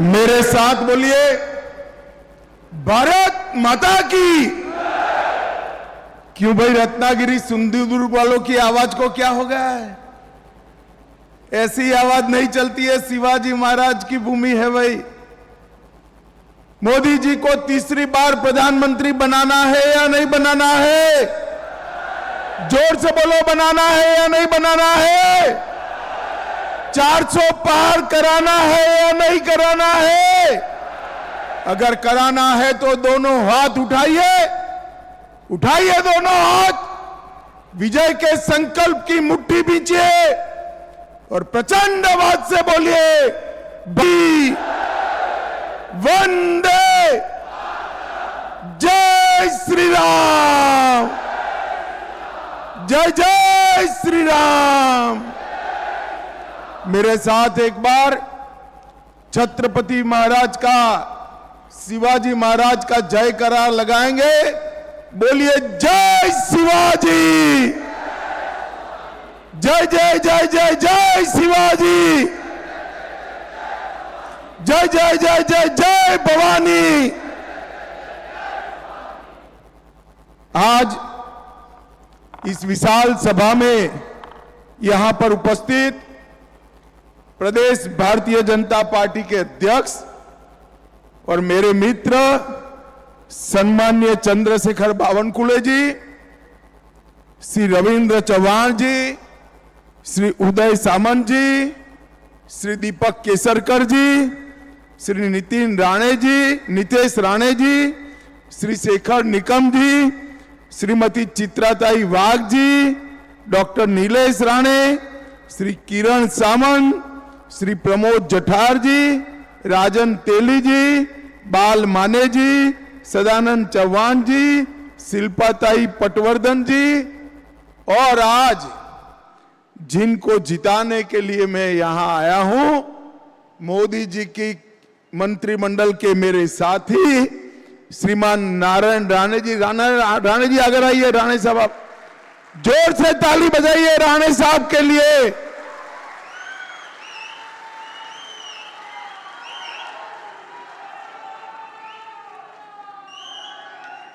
मेरे साथ बोलिए, भारत माता की। क्यों भाई, रत्नागिरी सिंधुदुर्ग वालों की आवाज को क्या हो गया है? ऐसी आवाज नहीं चलती है, शिवाजी महाराज की भूमि है भाई। मोदी जी को तीसरी बार प्रधानमंत्री बनाना है या नहीं बनाना है? जोर से बोलो, बनाना है या नहीं बनाना है? 400 पार कराना है या नहीं कराना है? अगर कराना है तो दोनों हाथ उठाइए, उठाइए दोनों हाथ, विजय के संकल्प की मुट्ठी बींचिए और प्रचंड आवाज से बोलिए, वंदे जय श्री राम, जय जय श्री राम। मेरे साथ एक बार छत्रपति महाराज का, शिवाजी महाराज का जयकारा लगाएंगे। बोलिए, जय शिवाजी, जय जय जय जय जय शिवाजी, जय जय जय जय जय भवानी। आज इस विशाल सभा में यहां पर उपस्थित प्रदेश भारतीय जनता पार्टी के अध्यक्ष और मेरे मित्र सम्मान्य चंद्रशेखर बावनकुळे जी, श्री रविंद्र चौहान जी, श्री उदय सामंत जी, श्री दीपक केसरकर जी, श्री नितेश राणे जी, श्री शेखर निकम जी, श्रीमती चित्राताई वाघ जी, डॉक्टर नीलेश राणे, श्री किरण सामंत, श्री प्रमोद जठार जी, राजन तेली जी, बाल माने जी, सदानंद चौहान जी, शिल्पाताई पटवर्धन जी, और आज जिनको जिताने के लिए मैं यहां आया हूं, मोदी जी की मंत्रिमंडल के मेरे साथी श्रीमान नारायण राणे जी। राणे जी अगर आइए, राणे साहब आप जोर से ताली बजाइए राणे साहब के लिए।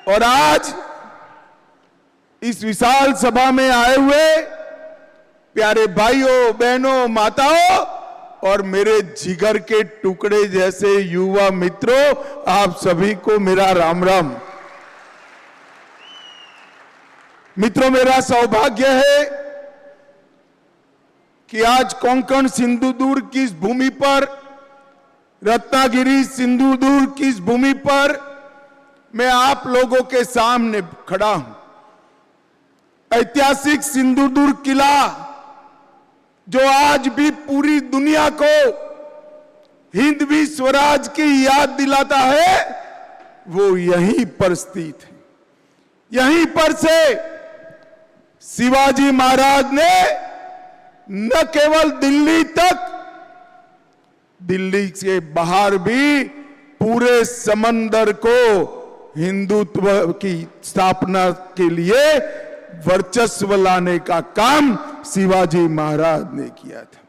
और आज इस विशाल सभा में आए हुए प्यारे भाइयों, बहनों, माताओं और मेरे जिगर के टुकड़े जैसे युवा मित्रों, आप सभी को मेरा राम राम। मित्रों, मेरा सौभाग्य है कि आज कोंकण सिंधुदुर्ग की इस भूमि पर, रत्नागिरी सिंधुदुर्ग की इस भूमि पर मैं आप लोगों के सामने खड़ा हूं। ऐतिहासिक सिंधुदुर्ग किला जो आज भी पूरी दुनिया को हिंदवी स्वराज की याद दिलाता है, वो यहीं पर स्थित है। यहीं पर से शिवाजी महाराज ने न केवल दिल्ली तक, दिल्ली से बाहर भी पूरे समंदर को हिंदुत्व की स्थापना के लिए वर्चस्व लाने का काम शिवाजी महाराज ने किया था।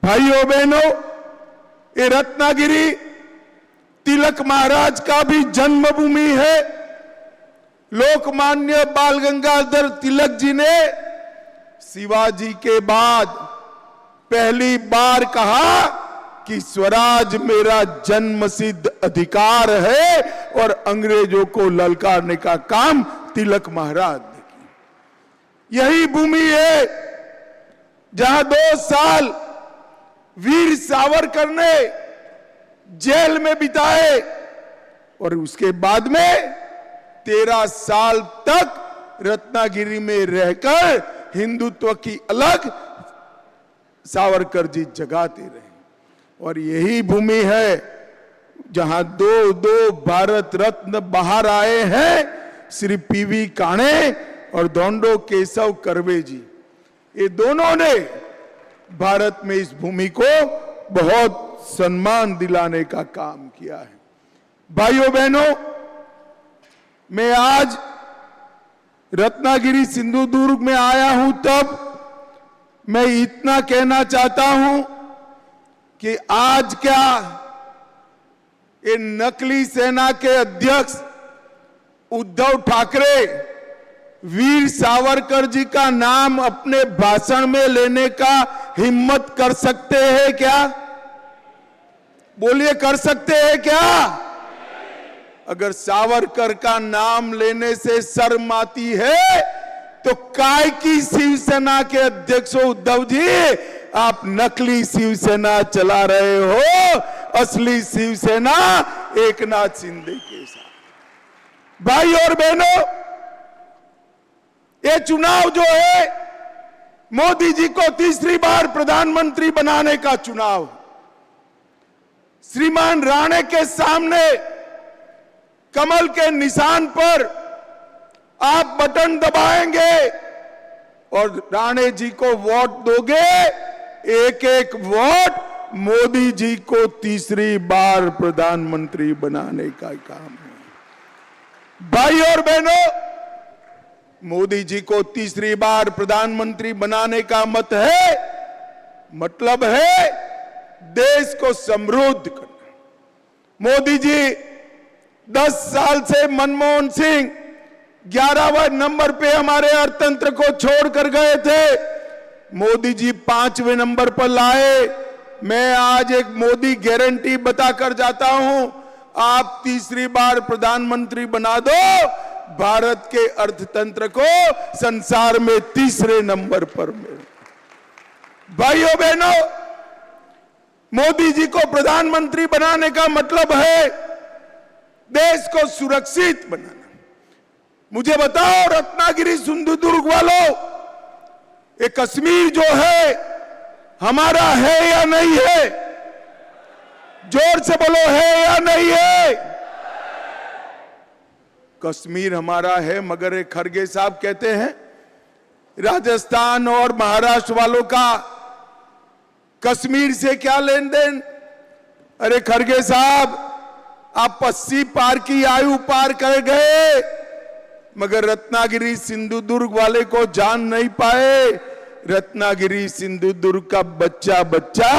भाइयों बहनों, ये रत्नागिरी तिलक महाराज का भी जन्मभूमि है। लोकमान्य बाल गंगाधर तिलक जी ने शिवाजी के बाद पहली बार कहा कि स्वराज मेरा जन्मसिद्ध अधिकार है, और अंग्रेजों को ललकारने का काम तिलक महाराज ने किया। यही भूमि है जहां 2 साल वीर सावरकर ने जेल में बिताए और उसके बाद में 13 साल तक रत्नागिरी में रहकर हिंदुत्व की अलग सावरकर जी जगाते रहे। और यही भूमि है जहां 2 भारत रत्न बाहर आए हैं, श्री पीवी काणे और दोंडो केशव कर्वे जी। ये दोनों ने भारत में इस भूमि को बहुत सम्मान दिलाने का काम किया है। भाइयों बहनों, मैं आज रत्नागिरी सिंधुदुर्ग में आया हूं, तब मैं इतना कहना चाहता हूं कि आज क्या ये नकली सेना के अध्यक्ष उद्धव ठाकरे वीर सावरकर जी का नाम अपने भाषण में लेने का हिम्मत कर सकते हैं क्या? बोलिए, कर सकते हैं क्या? अगर सावरकर का नाम लेने से शर्म आती है तो काय की शिवसेना के अध्यक्ष उद्धव जी आप नकली शिवसेना चला रहे हो, असली शिवसेना एकनाथ शिंदे के साथ। भाई और बहनों, ये चुनाव जो है मोदी जी को तीसरी बार प्रधानमंत्री बनाने का चुनाव। श्रीमान राणे के सामने कमल के निशान पर आप बटन दबाएंगे और राणे जी को वोट दोगे, एक एक वोट मोदी जी को तीसरी बार प्रधानमंत्री बनाने का काम है। भाई और बहनों, मोदी जी को तीसरी बार प्रधानमंत्री बनाने का मत है, मतलब है देश को समृद्ध करना। मोदी जी 10 साल से मनमोहन सिंह 11वें नंबर पे हमारे अर्थतंत्र को छोड़कर गए थे, मोदी जी 5वें नंबर पर लाए। मैं आज एक मोदी गारंटी बताकर जाता हूं, आप तीसरी बार प्रधानमंत्री बना दो, भारत के अर्थतंत्र को संसार में तीसरे नंबर पर मिले। भाइयों बहनों, मोदी जी को प्रधानमंत्री बनाने का मतलब है देश को सुरक्षित बनाना। मुझे बताओ रत्नागिरी सिंधुदुर्ग वालों, ये कश्मीर जो है हमारा है या नहीं है? जोर से बोलो, है या नहीं है? कश्मीर हमारा है, मगर एक खड़गे साहब कहते हैं राजस्थान और महाराष्ट्र वालों का कश्मीर से क्या लेन देन? अरे खड़गे साहब, आप 80 पार की आयु पार कर गए, मगर रत्नागिरी सिंधुदुर्ग वाले को जान नहीं पाए। रत्नागिरी सिंधुदुर्ग का बच्चा बच्चा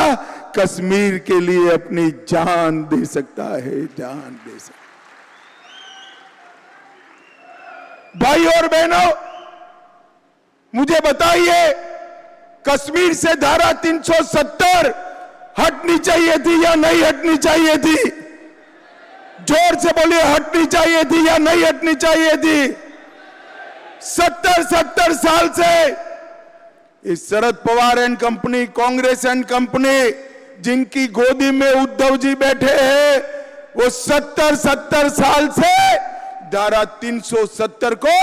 कश्मीर के लिए अपनी जान दे सकता है, जान दे सकता। भाई और बहनों, मुझे बताइए, कश्मीर से धारा 370 हटनी चाहिए थी या नहीं हटनी चाहिए थी? जोर से बोलिए, हटनी चाहिए थी या नहीं हटनी चाहिए थी? 70 साल से इस Sharad Pawar and company, Congress and company, जिनकी गोदी में उद्धव जी बैठे हैं, वो 70 साल से धारा 370 को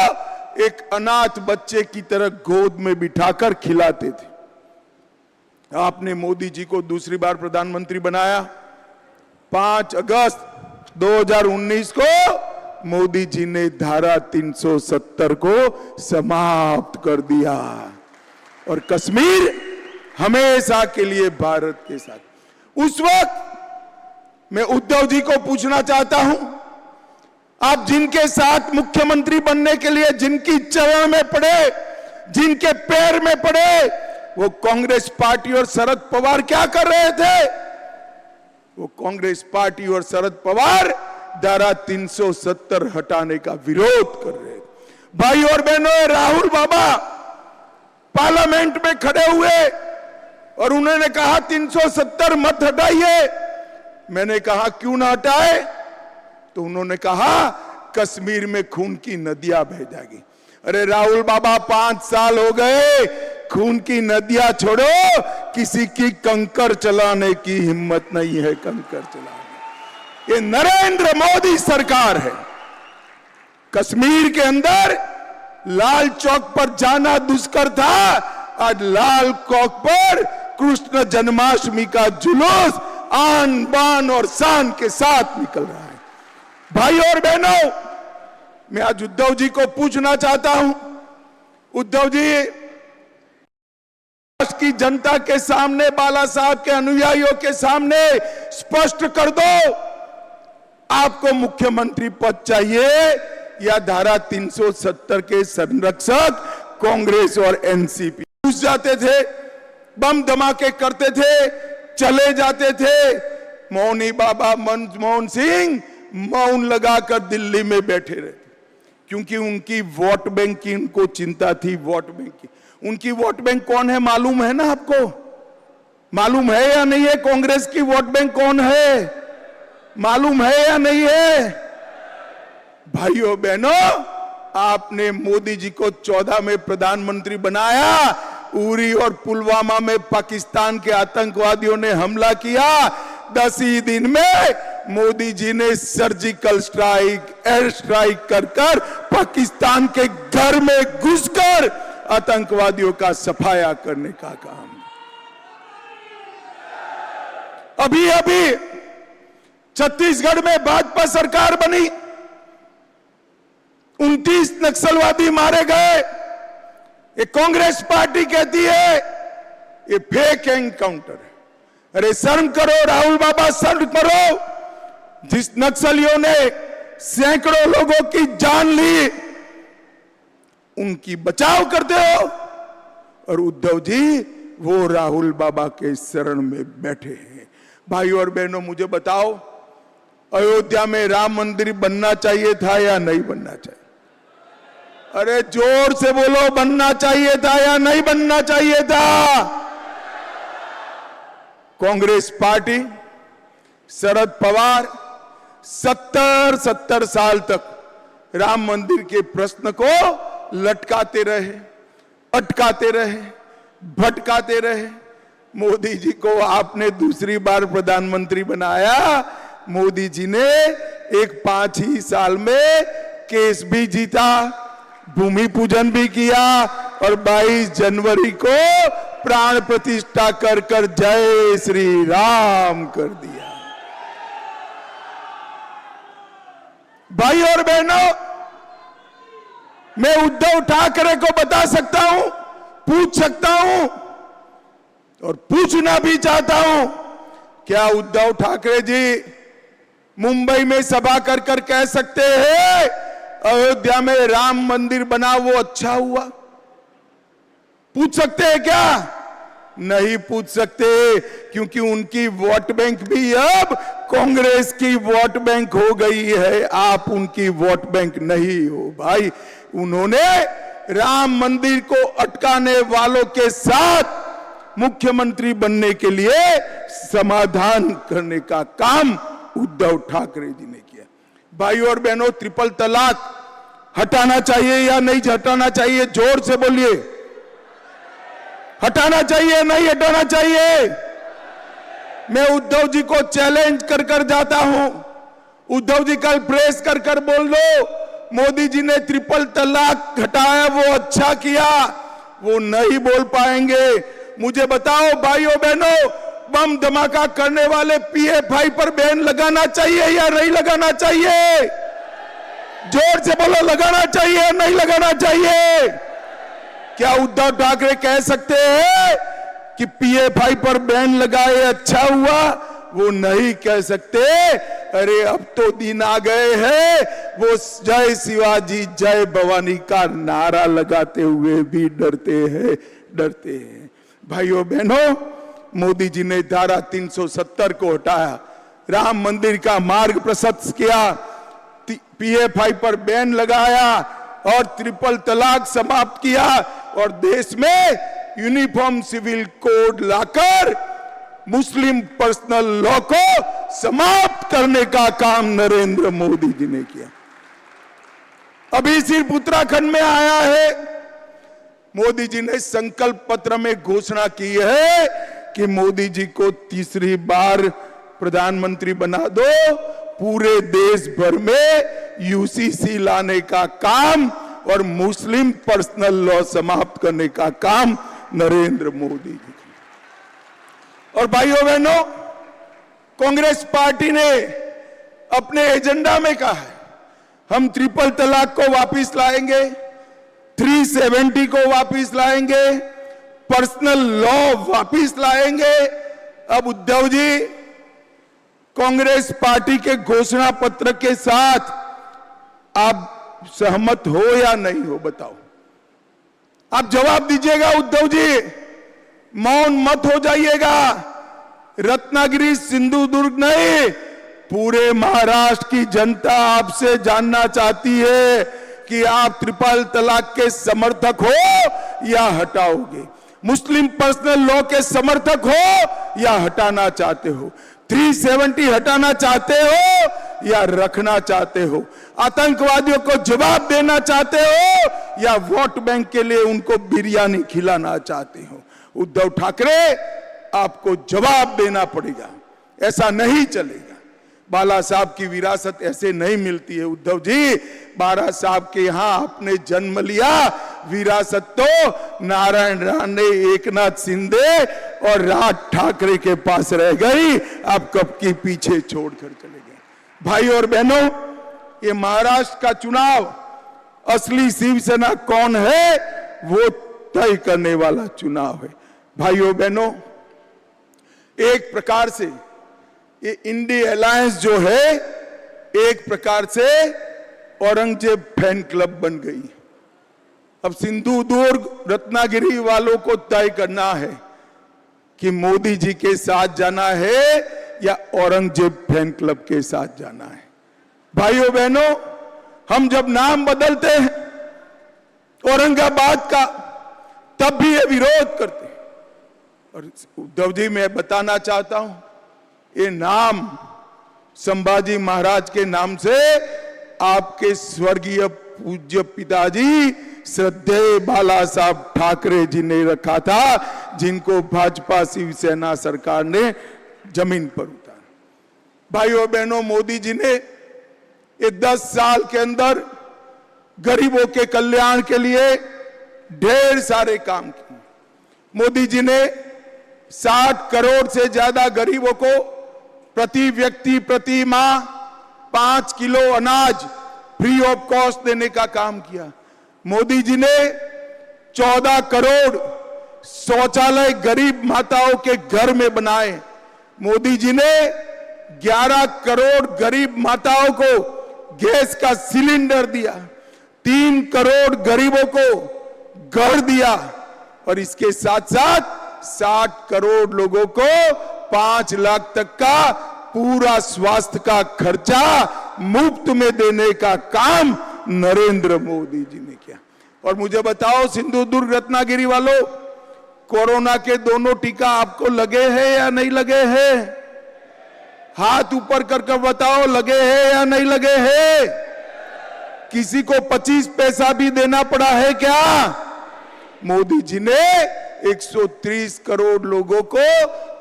एक अनाथ बच्चे की तरह गोद में बिठाकर खिलाते थे। आपने मोदी जी को दूसरी बार प्रधानमंत्री बनाया। 5 अगस्त 2019 को मोदी जी ने धारा 370 को समाप्त कर दिया और कश्मीर हमेशा के लिए भारत के साथ। उस वक्त मैं उद्धव जी को पूछना चाहता हूं, आप जिनके साथ मुख्यमंत्री बनने के लिए जिनकी चरण में पड़े, जिनके पैर में पड़े, वो कांग्रेस पार्टी और शरद पवार क्या कर रहे थे? वो कांग्रेस पार्टी और शरद पवार धारा 370 हटाने का विरोध कर रहे थे। भाई और बहनों, राहुल बाबा पार्लियामेंट में खड़े हुए और उन्होंने कहा 370 मत हटाइए। मैंने कहा क्यों ना हटाए? तो उन्होंने कहा कश्मीर में खून की नदियां बह जाएगी। अरे राहुल बाबा, 5 साल हो गए, खून की नदियां छोड़ो, किसी की कंकर चलाने की हिम्मत नहीं है, कंकर चलाने। ये नरेंद्र मोदी सरकार है। कश्मीर के अंदर लाल चौक पर जाना दुष्कर था, आज लाल चौक पर कृष्ण जन्माष्टमी का जुलूस आन बान और शान के साथ निकल रहा है। भाई और बहनों, मैं आज उद्धव जी को पूछना चाहता हूं, उद्धव जी, देश की जनता के सामने, बाला साहब के अनुयायियों के सामने स्पष्ट कर दो, आपको मुख्यमंत्री पद चाहिए या धारा 370 के संरक्षक कांग्रेस और एनसीपी? घुस जाते थे, बम धमाके करते थे, चले जाते थे, मौनी बाबा मनमोहन सिंह मौन लगाकर दिल्ली में बैठे रहे, क्योंकि उनकी वोट बैंक की उनको चिंता थी। वोट बैंक की उनकी वोट बैंक कौन है मालूम है ना आपको? मालूम है या नहीं है? कांग्रेस की वोट बैंक कौन है मालूम है या नहीं है? भाइयों बहनों, आपने मोदी जी को 14 में प्रधानमंत्री बनाया, उरी और पुलवामा में पाकिस्तान के आतंकवादियों ने हमला किया, 10 ही दिन में मोदी जी ने सर्जिकल स्ट्राइक, एयर स्ट्राइक कर पाकिस्तान के घर में घुसकर आतंकवादियों का सफाया करने का काम। अभी अभी छत्तीसगढ़ में भाजपा सरकार बनी, 29 नक्सलवादी मारे गए। ये कांग्रेस पार्टी कहती है ये फेक एनकाउंटर है। अरे शर्म करो राहुल बाबा, शर्म करो। जिस नक्सलियों ने सैकड़ों लोगों की जान ली, उनकी बचाव करते हो, और उद्धव जी वो राहुल बाबा के शरण में बैठे हैं। भाइयों और बहनों, मुझे बताओ, अयोध्या में राम मंदिर बनना चाहिए था या नहीं बनना चाहिए? अरे जोर से बोलो, बनना चाहिए था या नहीं बनना चाहिए था? कांग्रेस पार्टी, शरद पवार 70 साल तक राम मंदिर के प्रश्न को लटकाते रहे, अटकाते रहे, भटकाते रहे। मोदी जी को आपने दूसरी बार प्रधानमंत्री बनाया। मोदी जी ने एक 5 ही साल में केस भी जीता, भूमि पूजन भी किया, और 22 जनवरी को प्राण प्रतिष्ठा कर जय श्री राम कर दिया। भाई और बहनों, मैं उद्धव ठाकरे को बता सकता हूं, पूछ सकता हूं, और पूछना भी चाहता हूं, क्या उद्धव ठाकरे जी मुंबई में सभा कर कह सकते हैं अयोध्या में राम मंदिर बना वो अच्छा हुआ? पूछ सकते हैं क्या? नहीं पूछ सकते, क्योंकि उनकी वोट बैंक भी अब कांग्रेस की वोट बैंक हो गई है। आप उनकी वोट बैंक नहीं हो भाई। उन्होंने राम मंदिर को अटकाने वालों के साथ मुख्यमंत्री बनने के लिए समाधान करने का काम उद्धव ठाकरे जी ने किया। भाइयों और बहनों, ट्रिपल तलाक हटाना चाहिए या नहीं हटाना चाहिए? जोर से बोलिए। हटाना चाहिए नहीं हटाना चाहिए? मैं उद्धव जी को चैलेंज कर जाता हूं। उद्धव जी कल प्रेस कर बोल दो, मोदी जी ने ट्रिपल तलाक हटाया वो अच्छा किया। वो नहीं बोल पाएंगे। मुझे बताओ भाइयों बहनों, बम धमाका करने वाले PFI पर बैन लगाना चाहिए या नहीं लगाना चाहिए? जोर से बोलो, लगाना चाहिए या नहीं लगाना चाहिए? क्या उद्धव ठाकरे कह सकते हैं कि PFI पर बैन लगाए अच्छा हुआ? वो नहीं कह सकते। अरे अब तो दिन आ गए हैं वो जय शिवाजी जय भवानी का नारा लगाते हुए भी डरते हैं। भाइयों बहनों, मोदी जी ने धारा 370 को हटाया, राम मंदिर का मार्ग प्रशस्त किया, PFI पर बैन लगाया और ट्रिपल तलाक समाप्त किया, और देश में यूनिफॉर्म सिविल कोड लाकर मुस्लिम पर्सनल लॉ को समाप्त करने का काम नरेंद्र मोदी जी ने किया। अभी सिर्फ उत्तराखंड में आया है, मोदी जी ने संकल्प पत्र में घोषणा की है कि मोदी जी को तीसरी बार प्रधानमंत्री बना दो, पूरे देश भर में UCC लाने का काम और मुस्लिम पर्सनल लॉ समाप्त करने का काम नरेंद्र मोदी जी। और भाइयों बहनों, कांग्रेस पार्टी ने अपने एजेंडा में कहा है हम ट्रिपल तलाक को वापस लाएंगे, 370 को वापस लाएंगे, पर्सनल लॉ वापस लाएंगे। अब उद्धव जी, कांग्रेस पार्टी के घोषणा पत्र के साथ आप सहमत हो या नहीं हो? बताओ, आप जवाब दीजिएगा। उद्धव जी, मौन मत हो जाइएगा। रत्नागिरी सिंधुदुर्ग नहीं, पूरे महाराष्ट्र की जनता आपसे जानना चाहती है कि आप ट्रिपल तलाक के समर्थक हो या हटाओगे, मुस्लिम पर्सनल लॉ के समर्थक हो या हटाना चाहते हो, 370 हटाना चाहते हो या रखना चाहते हो, आतंकवादियों को जवाब देना चाहते हो या वोट बैंक के लिए उनको बिरयानी खिलाना चाहते हो। उद्धव ठाकरे, आपको जवाब देना पड़ेगा, ऐसा नहीं चलेगा। बाला साहब की विरासत ऐसे नहीं मिलती है उद्धव जी। बाला साहब के यहां आपने जन्म लिया, विरासत तो नारायण राणे, एकनाथ शिंदे और राज ठाकरे के पास रह गई, आप कब की पीछे छोड़कर चले गए। भाई और बहनों, ये महाराष्ट्र का चुनाव असली शिवसेना कौन है वो तय करने वाला चुनाव है। भाइयों बहनों, एक प्रकार से ये इंडी अलायंस जो है एक प्रकार से औरंगजेब फैन क्लब बन गई। अब सिंधुदुर्ग रत्नागिरी वालों को तय करना है कि मोदी जी के साथ जाना है या औरंगजेब फैन क्लब के साथ जाना है। भाइयों बहनों, हम जब नाम बदलते हैं औरंगाबाद का, तब भी ये विरोध करते हैं। और उद्धव जी, मैं बताना चाहता हूं, ये नाम संभाजी महाराज के नाम से आपके स्वर्गीय पूज्य पिताजी श्रद्धेय बाला साहब ठाकरे जी ने रखा था, जिनको भाजपा शिवसेना सरकार ने जमीन पर उतारा। भाइयों बहनों, मोदी जी ने ये 10 साल के अंदर गरीबों के कल्याण के लिए ढेर सारे काम किए। मोदी जी ने 60 करोड़ से ज्यादा गरीबों को प्रति व्यक्ति प्रति माह 5 किलो अनाज फ्री ऑफ कॉस्ट देने का काम किया। मोदी जी ने 14 करोड़ शौचालय गरीब माताओं के घर में बनाए। मोदी जी ने 11 करोड़ गरीब माताओं को गैस का सिलेंडर दिया, 3 करोड़ गरीबों को घर दिया और इसके साथ साथ 60 करोड़ लोगों को 5 लाख तक का पूरा स्वास्थ्य का खर्चा मुफ्त में देने का काम नरेंद्र मोदी जी ने किया। और मुझे बताओ सिंधुदुर्ग रत्नागिरी वालों, कोरोना के दोनों टीका आपको लगे हैं या नहीं लगे हैं? हाथ ऊपर कर बताओ, लगे हैं या नहीं लगे हैं? किसी को 25 पैसा भी देना पड़ा है क्या? मोदी जी ने 130 करोड़ लोगों को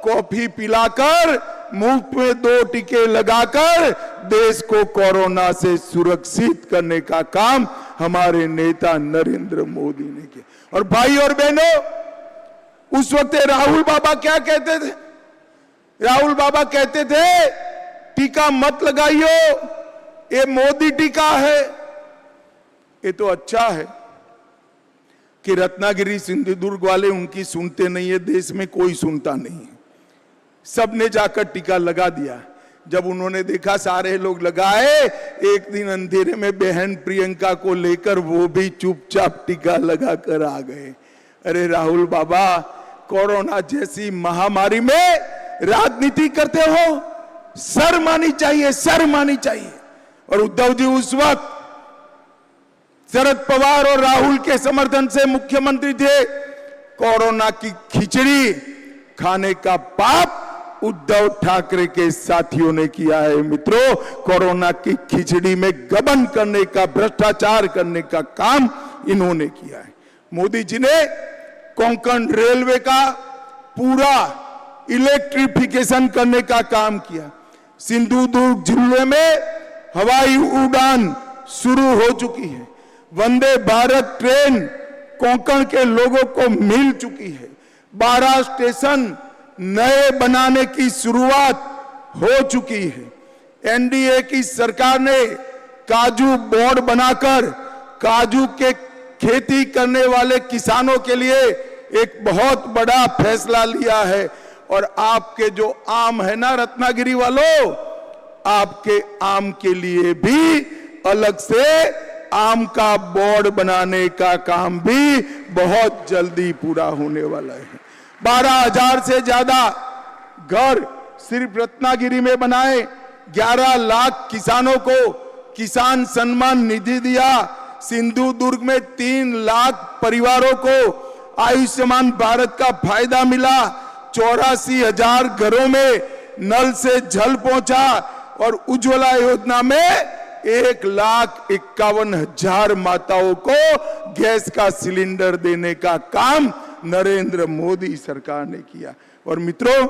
कॉफी पिलाकर, मुफ्त में 2 टीके लगाकर देश को कोरोना से सुरक्षित करने का काम हमारे नेता नरेंद्र मोदी ने किया। और भाई और बहनों, उस वक्त राहुल बाबा क्या कहते थे? राहुल बाबा कहते थे टीका मत लगाइयो, ये मोदी टीका है। ये तो अच्छा है कि रत्नागिरी सिंधुदुर्ग वाले उनकी सुनते नहीं है, देश में कोई सुनता नहीं है। सबने जाकर टीका लगा दिया। जब उन्होंने देखा सारे लोग लगाए, एक दिन अंधेरे में बहन प्रियंका को लेकर वो भी चुपचाप टीका लगाकर आ गए। अरे राहुल बाबा, कोरोना जैसी महामारी में राजनीति करते हो, शर्म आनी चाहिए, शर्म आनी चाहिए। और उद्धव जी उस वक्त शरद पवार और राहुल के समर्थन से मुख्यमंत्री थे। कोरोना की खिचड़ी खाने का पाप उद्धव ठाकरे के साथियों ने किया है। मित्रों, कोरोना की खिचड़ी में गबन करने का, भ्रष्टाचार करने का काम इन्होंने किया है। मोदी जी ने कोंकण रेलवे का पूरा इलेक्ट्रिफिकेशन करने का काम किया। सिंधुदुर्ग जिले में हवाई उड़ान शुरू हो चुकी है। वंदे भारत ट्रेन कोंकण के लोगों को मिल चुकी है। 12 स्टेशन नए बनाने की शुरुआत हो चुकी है। एनडीए की सरकार ने काजू बोर्ड बनाकर काजू के खेती करने वाले किसानों के लिए एक बहुत बड़ा फैसला लिया है। और आपके जो आम है ना रत्नागिरी वालों, आपके आम के लिए भी अलग से आम का बोर्ड बनाने का काम भी बहुत जल्दी पूरा होने वाला है। 12,000 से ज्यादा घर सिर्फ रत्नागिरी में बनाए, 11 लाख किसानों को किसान सम्मान निधि दिया, सिंधुदुर्ग में 3 लाख परिवारों को आयुष्मान भारत का फायदा मिला, 84,000 घरों में नल से जल पहुंचा और उज्ज्वला योजना में 1,51,000 माताओं को गैस का सिलेंडर देने का काम नरेंद्र मोदी सरकार ने किया। और मित्रों,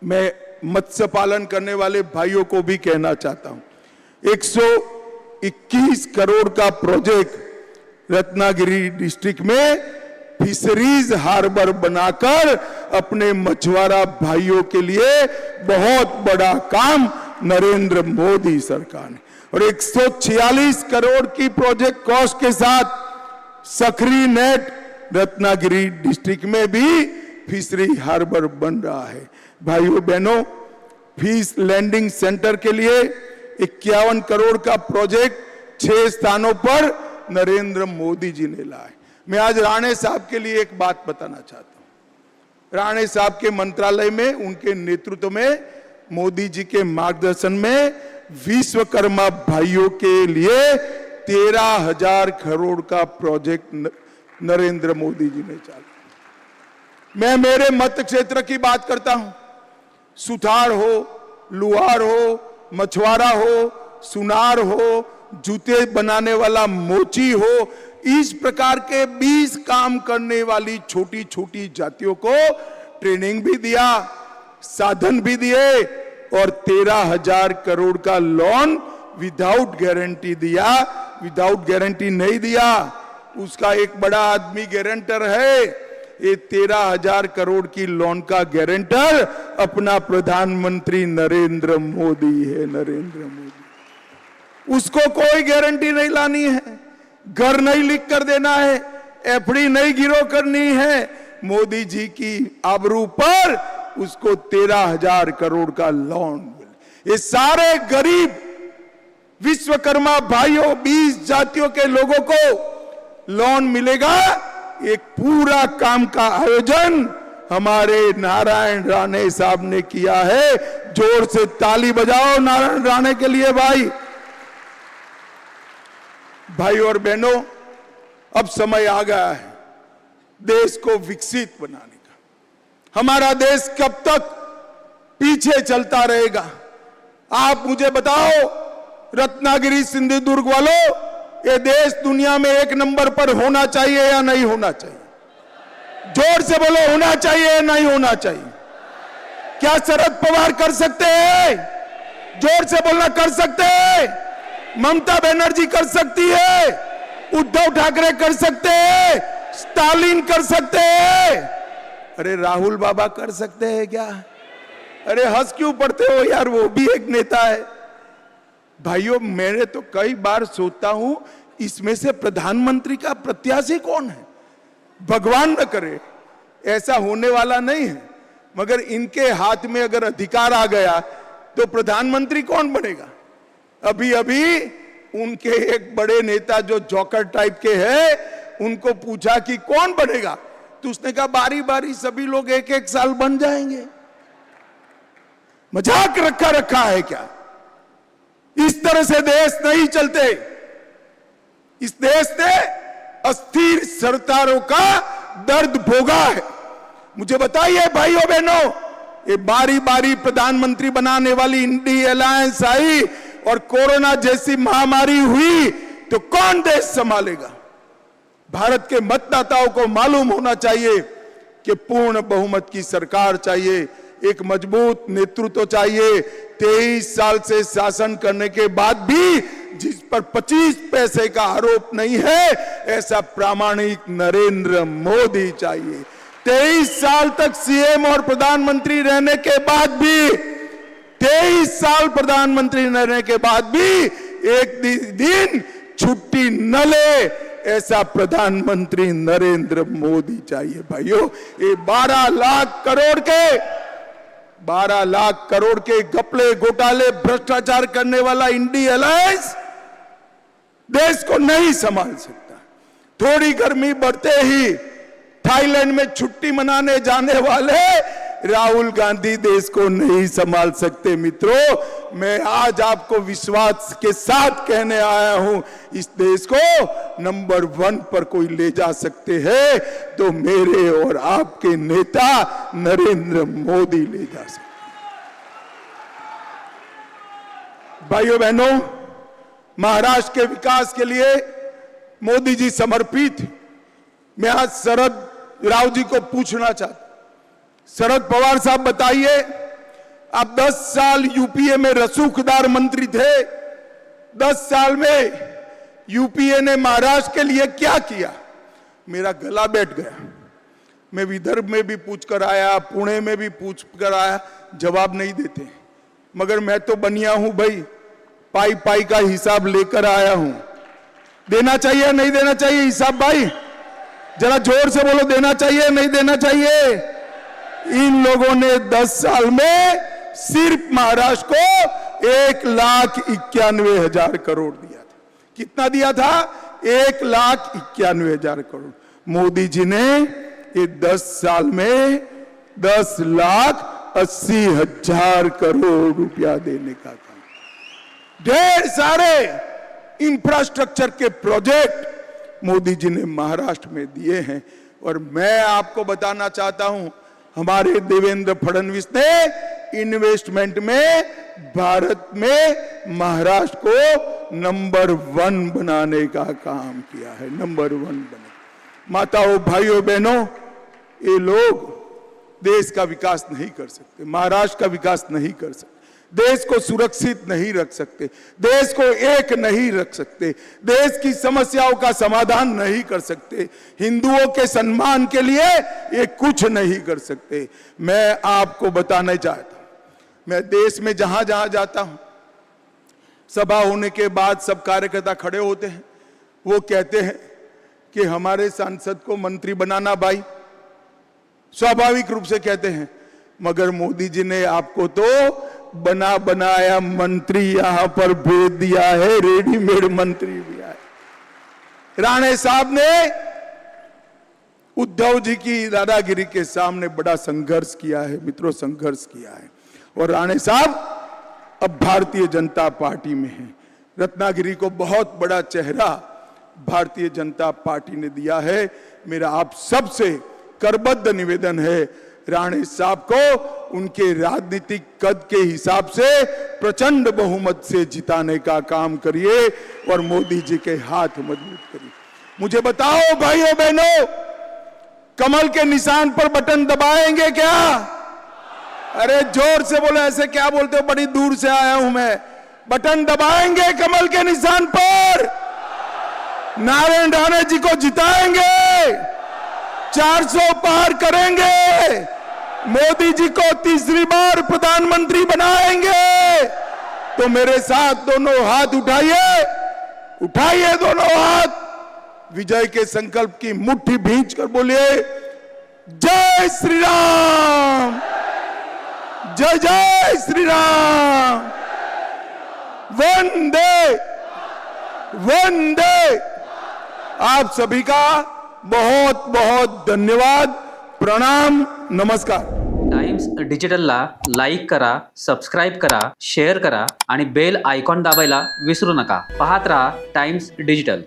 मैं मत्स्य पालन करने वाले भाइयों को भी कहना चाहता हूं, 121 करोड़ का प्रोजेक्ट रत्नागिरी डिस्ट्रिक्ट में फिशरीज हार्बर बनाकर अपने मछुआरा भाइयों के लिए बहुत बड़ा काम नरेंद्र मोदी सरकार ने, और 146 करोड़ की प्रोजेक्ट कॉस्ट के साथ सखरी नेट रत्नागिरी डिस्ट्रिक्ट में भी फिशरी हार्बर बन रहा है। भाइयों बहनों, फिश लैंडिंग सेंटर के लिए 51 करोड़ का प्रोजेक्ट 6 स्थानों पर नरेंद्र मोदी जी ने लाया। मैं आज राणे साहब के लिए एक बात बताना चाहता हूं। राणे साहब के मंत्रालय में, उनके नेतृत्व में, मोदी जी के मार्गदर्शन में विश्वकर्मा भाइयों के लिए 13,000 करोड़ का प्रोजेक्ट नरेंद्र मोदी जी ने चालू। मैं मेरे मत क्षेत्र की बात करता हूं, सुथार हो, लुहार हो, मछुआरा हो, सुनार हो, जूते बनाने वाला मोची हो, इस प्रकार के 20 काम करने वाली छोटी छोटी जातियों को ट्रेनिंग भी दिया, साधन भी दिए और 13,000 करोड़ का लोन विदाउट गारंटी दिया। विदाउट गारंटी नहीं दिया, उसका एक बड़ा आदमी गारंटर है। ये 13,000 करोड़ की लोन का गारंटर अपना प्रधानमंत्री नरेंद्र मोदी है। नरेंद्र मोदी, उसको कोई गारंटी नहीं लानी है, घर नहीं लिख कर देना है, एफडी नहीं गिरो करनी है। मोदी जी की आबरू पर उसको 13,000 करोड़ का लोन मिले। ये सारे गरीब विश्वकर्मा भाइयों, 20 जातियों के लोगों को लोन मिलेगा। एक पूरा काम का आयोजन हमारे नारायण राणे साहब ने किया है। जोर से ताली बजाओ नारायण राणे के लिए। भाई और बहनों, अब समय आ गया है देश को विकसित बनाने का। हमारा देश कब तक पीछे चलता रहेगा? आप मुझे बताओ, रत्नागिरी सिंधुदुर्ग वालों, ये देश दुनिया में 1 नंबर पर होना चाहिए या नहीं होना चाहिए? जोर से बोलो, होना चाहिए या नहीं होना चाहिए? क्या शरद पवार कर सकते हैं? जोर से बोलना, कर सकते हैं? ममता बनर्जी कर सकती है? उद्धव ठाकरे कर सकते हैं? स्टालिन कर सकते हैं? अरे राहुल बाबा कर सकते हैं क्या? अरे हंस क्यों पड़ते हो यार, वो भी एक नेता है। भाइयों, मैंने तो कई बार सोचता हूं, इसमें से प्रधानमंत्री का प्रत्याशी कौन है? भगवान न करे, ऐसा होने वाला नहीं है, मगर इनके हाथ में अगर अधिकार आ गया तो प्रधानमंत्री कौन बनेगा? अभी अभी उनके एक बड़े नेता जो जोकर टाइप के हैं, उनको पूछा कि कौन बनेगा, तो उसने कहा बारी बारी सभी लोग 1-1 साल बन जाएंगे। मजाक रखा है क्या? इस तरह से देश नहीं चलते। इस देश ने अस्थिर सरकारों का दर्द भोगा है। मुझे बताइए भाइयों बहनों, ये बारी बारी प्रधानमंत्री बनाने वाली इंडी अलायंस आई और कोरोना जैसी महामारी हुई तो कौन देश संभालेगा? भारत के मतदाताओं को मालूम होना चाहिए कि पूर्ण बहुमत की सरकार चाहिए, एक मजबूत नेतृत्व चाहिए। 23 साल से शासन करने के बाद भी जिस पर 25 पैसे का आरोप नहीं है, ऐसा प्रामाणिक नरेंद्र मोदी चाहिए। 23 साल तक सीएम और प्रधानमंत्री रहने के बाद भी, 23 साल प्रधानमंत्री रहने के बाद भी एक दिन छुट्टी न ले, ऐसा प्रधानमंत्री नरेंद्र मोदी चाहिए। भाइयों, ये 12 लाख करोड़ के घपले घोटाले भ्रष्टाचार करने वाला इंडी अलायंस देश को नहीं संभाल सकता। थोड़ी गर्मी बढ़ते ही थाईलैंड में छुट्टी मनाने जाने वाले राहुल गांधी देश को नहीं संभाल सकते। मित्रों, मैं आज आपको विश्वास के साथ कहने आया हूं, इस देश को नंबर 1 पर कोई ले जा सकते हैं तो मेरे और आपके नेता नरेंद्र मोदी ले जा सकते। भाइयों बहनों, महाराष्ट्र के विकास के लिए मोदी जी समर्पित। मैं आज शरद राव जी को पूछना चाहता हूं, शरद पवार साहब बताइए, आप 10 साल यूपीए में रसूखदार मंत्री थे, 10 साल में यूपीए ने महाराष्ट्र के लिए क्या किया? मेरा गला बैठ गया। मैं विदर्भ में भी पूछ कर आया, पुणे में भी पूछ कर आया, जवाब नहीं देते। मगर मैं तो बनिया हूं भाई, पाई पाई का हिसाब लेकर आया हूं। देना चाहिए नहीं देना चाहिए हिसाब? भाई जरा जोर से बोलो, देना चाहिए नहीं देना चाहिए? इन लोगों ने 10 साल में सिर्फ महाराष्ट्र को 1,91,000 करोड़ दिया था। कितना दिया था? 1,91,000 करोड़। मोदी जी ने ये 10 साल में 10,80,000 करोड़ रुपया देने का काम। ढेर सारे इंफ्रास्ट्रक्चर के प्रोजेक्ट मोदी जी ने महाराष्ट्र में दिए हैं। और मैं आपको बताना चाहता हूं, हमारे देवेंद्र फडणवीस ने इन्वेस्टमेंट में भारत में महाराष्ट्र को नंबर 1 बनाने का काम किया है। नंबर 1 बने। माताओं, भाइयों, बहनों, ये लोग देश का विकास नहीं कर सकते, महाराष्ट्र का विकास नहीं कर सकते, देश को सुरक्षित नहीं रख सकते, देश को एक नहीं रख सकते, देश की समस्याओं का समाधान नहीं कर सकते, हिंदुओं के सम्मान के लिए ये कुछ नहीं कर सकते। मैं आपको बताना चाहता हूं, मैं देश में जहां जहां जाता हूं, सभा होने के बाद सब कार्यकर्ता खड़े होते हैं, वो कहते हैं कि हमारे सांसद को मंत्री बनाना। भाई स्वाभाविक रूप से कहते हैं, मगर मोदी जी ने आपको तो बना बनाया मंत्री यहां पर भेज दिया है, रेडीमेड मंत्री दिया है। राणे साहब ने उद्धव जी की दादागिरी के सामने बड़ा संघर्ष किया है। मित्रों, संघर्ष किया है। और राणे साहब अब भारतीय जनता पार्टी में हैं। रत्नागिरी को बहुत बड़ा चेहरा भारतीय जनता पार्टी ने दिया है। मेरा आप सबसे करबद्ध निवेदन है, राणे साहब को उनके राजनीतिक कद के हिसाब से प्रचंड बहुमत से जिताने का काम करिए और मोदी जी के हाथ मजबूत करिए। मुझे बताओ भाइयों बहनों, कमल के निशान पर बटन दबाएंगे क्या? अरे जोर से बोलो, ऐसे क्या बोलते हो? बड़ी दूर से आया हूं मैं। बटन दबाएंगे कमल के निशान पर? नारायण राणे जी को जिताएंगे, 400 पार करेंगे, मोदी जी को तीसरी बार प्रधानमंत्री बनाएंगे। तो मेरे साथ दोनों हाथ उठाइए, उठाइए दोनों हाथ, विजय के संकल्प की मुट्ठी भींच कर बोलिए, जय श्री राम, जय जय श्री राम, वंदे वंदे। आप सभी का बहुत बहुत धन्यवाद, प्रणाम, नमस्कार। टाइम्स डिजिटलला लाईक करा, सबस्क्राईब करा, शेअर करा आणि बेल आयकॉन दाबायला विसरू नका। पाहत रहा टाइम्स डिजिटल।